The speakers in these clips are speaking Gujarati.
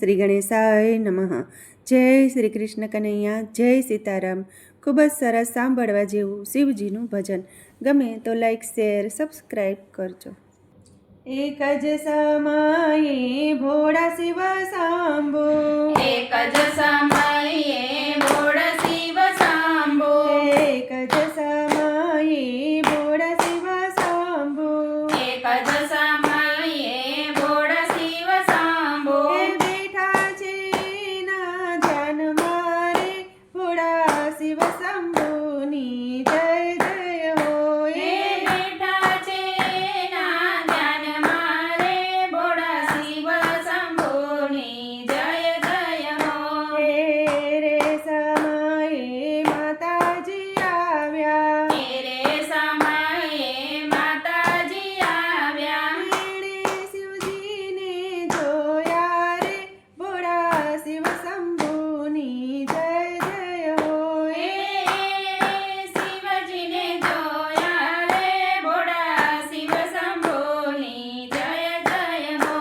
શ્રી ગણેશાય નમઃ. જય શ્રી કૃષ્ણ કનૈયા, જય સીતારામ. ખૂબ જ સરસ સાંભળવા જેવું શિવજીનું ભજન. ગમે તો લાઈક, શેર, સબસ્ક્રાઈબ કરજો. એક જ સમયે ભોળા શિવ સાંભો, એક જ સમયે ભોળા શિવ સાંભો, એક જ સમયે ભોળા શિવ સાંભો, એક જ સમયે ભોળા શિવ સાંભો. બેઠા છે ના ધ્યાન મારે ભોળા શિવ શંભુની જય જય હોય. બેઠા છે ના ધ્યાન મારે ભોળા શિવ શંભુની જય જય હો. રે સમયે માતાજી આવ્યા, રે સમયે માતાજી આવ્યા, એણે શિવજીને જોયા રે ભોળા શિવ શંભુની જય જય હોય. શિવજીને જોયા રે ભોળા શિવ શંભુની જય જય હો.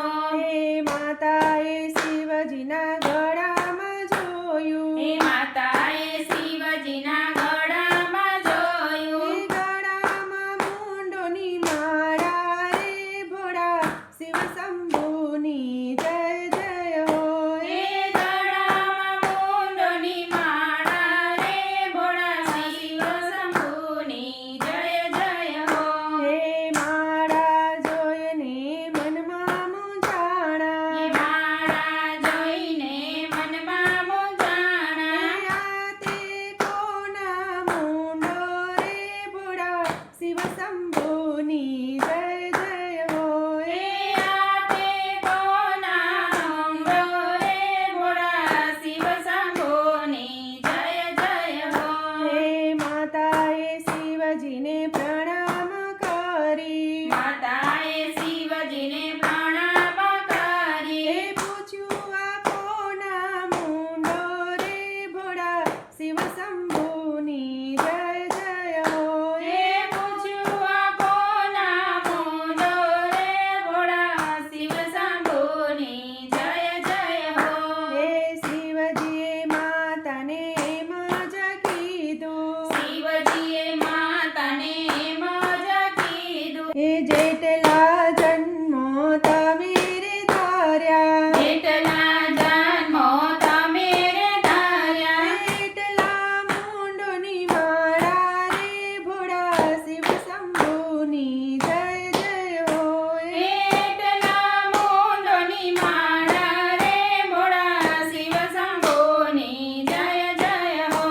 માતાએ શિવજીના ગળામાં જોયું, માતાએ શિવજીના ગળામાં જોયું, ગળામાં મુંડોની માળા રે ભોળા શિવ શંભુની જય જય હોય. ગળામાં મુંડોની માળા રે ભોળા શિવ શંભુની જય જય હો. માળા જોઈને મનમાં મૂંઝાણા, માળા જોઈને મનમાં મૂંઝાણા, આ તે કોના મુંડો રે ભોળા શિવ શંભુની જય જય હોય. આપે કોના મુંડો રે ભોળા શિવ શંભુની જય જય હો. માતાએ શિવજીને પ્રણામ કરી, માતાએ શિવજીને પ્રણામ કરી, પૂછ્યું આ કોના મુંડો રે ભોળા શિવ શંભુની જય જય હોય. પૂછ્યું આ કોના મુંડો રે ભોળા શિવ શંભુની જય જય હો. શિવજીએ માતાને એમ જ કીધું, શિવજીએ માતાને એમ જ કીધું, જેટલા જન્મો તમે રે ધાર્યા, જેટલા જન્મો તમે રે ધાર્યા, એટલા મુંડોની માળા રે ભોળા શિવ શંભુની જય જય હોય. એટલા મુંડોની માળા રે ભોળા શિવ શંભુની જય જય હો.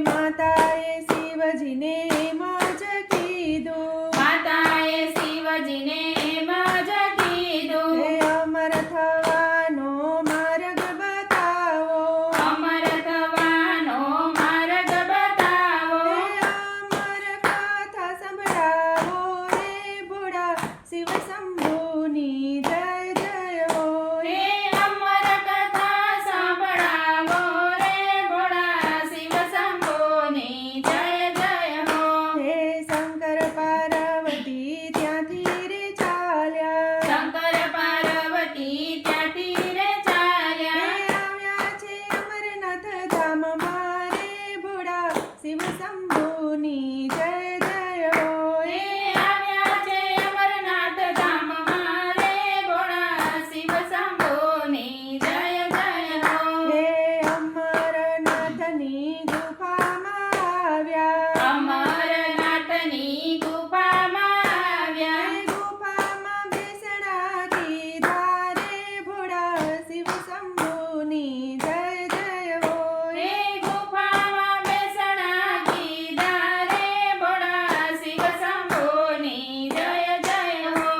માતાએ શિવજીને એમ જ કીધું, માતાએ શિવજીને એમ જ કીધું, અમર થવાનો માર્ગ બતાવો, અમર થવાનો માર્ગ બતાવો, અમર કથા સંભળાવો રે ભોળા શિવ શંભુની જય જય હોય. અમર કથા સાંભળાવો રે ભોળા શિવ શંભુની જય જય હો. શંકર પાર્વતી ત્યાંથી રે ચાલ્યા, શંકર પાર્વતી ત્યાંથી રે ચાલ્યા, આવ્યા છે અમરનાથ ધામમાં રે ભોળા શિવ શંભુની જય જય હોય. આવ્યા છે અમરનાથ ધામમાં રે ભોળા શિવ શંભુની જય જય હો. અમરનાથની ગુફામાં આવ્યા, અમરનાથની ગુફામાં આવ્યા, ગુફામાં બેસણા કીધા રે ભોળા શિવ શંભુની જય જય હોય. ગુફામાં બેસણા કીધા રે ભોળા શિવ શંભુની જય જય હો.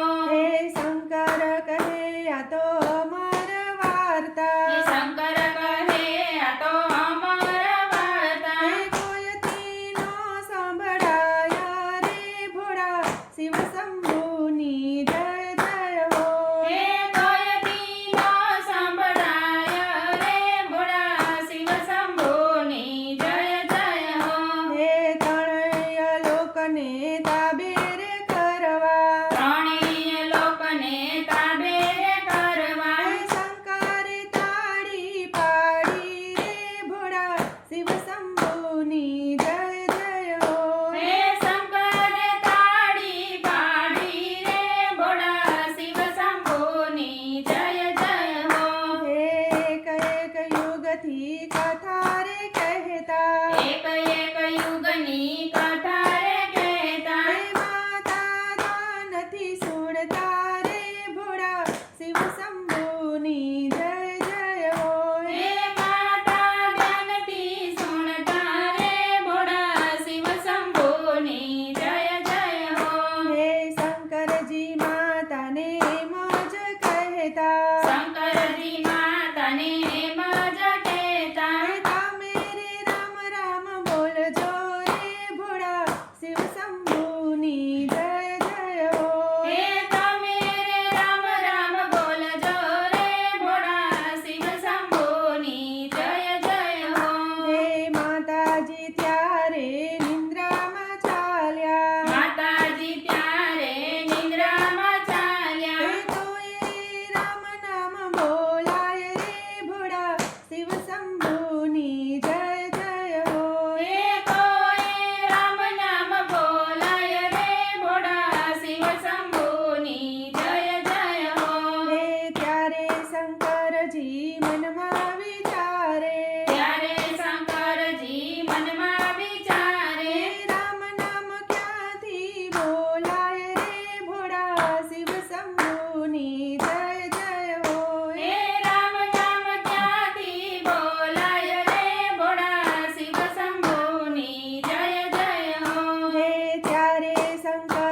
શંકર કહે આ તો અમર વાર્તા, શંકર કહે આ તો અમર વાર્તા, કોયથી નો સંભળાયા રે ભોળા શિવ શંભુની જય જય હોય. કોયથી નો સંભળાય રે ભોળા શિવ શંભુની જય જય હો. ત્રણેય લોકને તાબે રે કરવા, ત્રણેય લોકને તાબે રે કરવા, શંકરે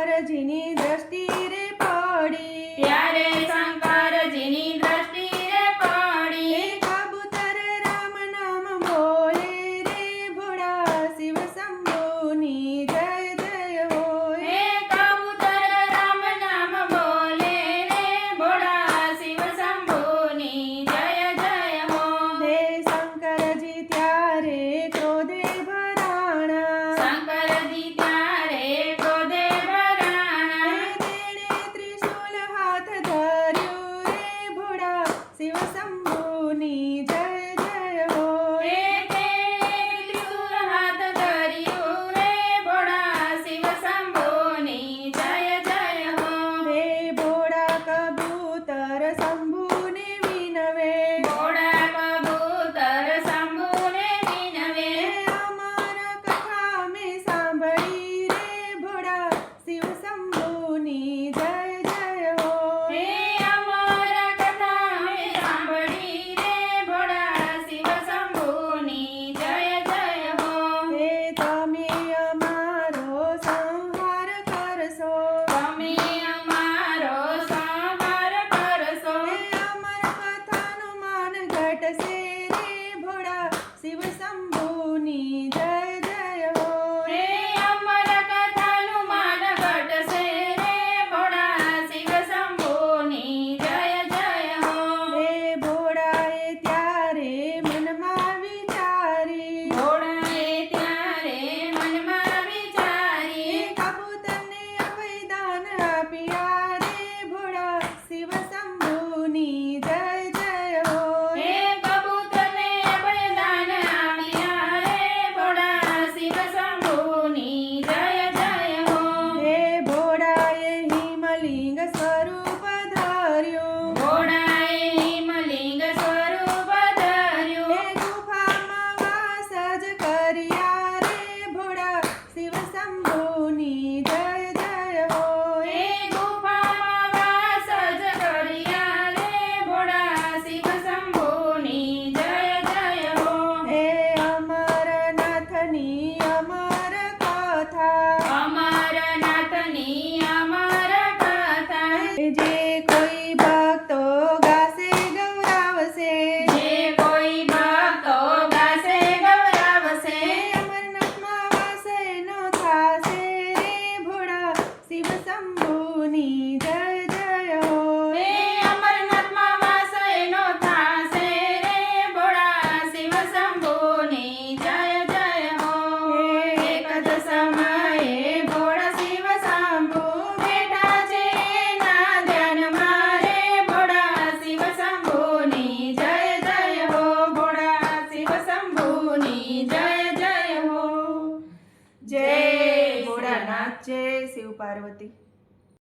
શંકરજીની દ્રષ્ટિ રે પડી ત્યારે શંકરજીની દ્રષ્ટિ રે પડી એ કબૂતર રામ નામ બોલે રે ભોળા શિવ શંભુની જય જય હો હે કબૂતર રામ નામ બોલે રે ભોળા શિવ શંભુની જય જય હો હે શંકરજી ત્યારે ક્રોધે ભરાણા શંકરજી ત્યારે ક્રોધે ભરાણા તેણે ત્રિશૂલ હાથ ધર્યું રે ભોળા શિવ શંભુની જય જય હો હે તેણે ત્રિશૂળ હાથ ધર્યું રે ભોળા શિવ શંભુની જય જય હો હે ભોળા કબૂતર શંભુને વિનવે ભોળા કબૂતર શંભુને વિનવે હે અમર કથા મેં સાંભળી રે ભોળા શિવ શંભુની જય જય હો હે અમર કથા મેં સાંભળી રે ભોળા શિવ શંભુની જય જય હો હે તમે અમારો સંહાર કરશો તમે અમારો સંહાર કરશો હે અમર કથાનું માન ઘટશે રે ભોળા શિવ શંભુની જય જય હો હે અમર કથાનું માન ઘટશે રે ભોળા શિવ શંભુની જય જય હો હે ભોળાએ ત્યારે મનમાં વિચારી ભોળાએ ત્યારે મનમાં વિચારી હે કબૂતરને અભયદાન આપ્યા રે ભોળા શિવ શંભુની જય જય હો હે કબૂતરને અભયદાન આપ્યા રે ભોળા શિવ શંભુની જય જય હો હે ભોળાએ હિમલિંગ સ્વરૂપ ધર્યું ભોળાએ હિમલિંગ સ્વરૂપ ધર્યું હે ગુફામાં વાસ જ કર્યા રે ભોળા શિવ શંભુની જય જય હો હે ગુફામાં વાસ જ કર્યા રે ભોળા શિવ શંભુની જય જય હો હે અમરનાથની અમર કથા અમરનાથની અમર કથા જે કોઈ ભક્તો ગાશે ગૌરાવશે જે કોઈ ભક્તો ગાશે ગૌરવશે હે અમરનાથમાં વાસ એનો થાશે રે ભોળા શિવ શંભુની જય જય હો હે અમરનાથમાં વાસ એનો થાશે રે ભોળા શિવ શંભુની જય જય હો એક જ સમયે ભોળા શિવ શંભુ બેઠા છે એના ધ્યાનમાં રે ભોળા શિવ શંભુની જય જય હો ભોળા શિવ શંભુની જય જય હો જય ભોળાનાથ જય શિવ પાર્વતી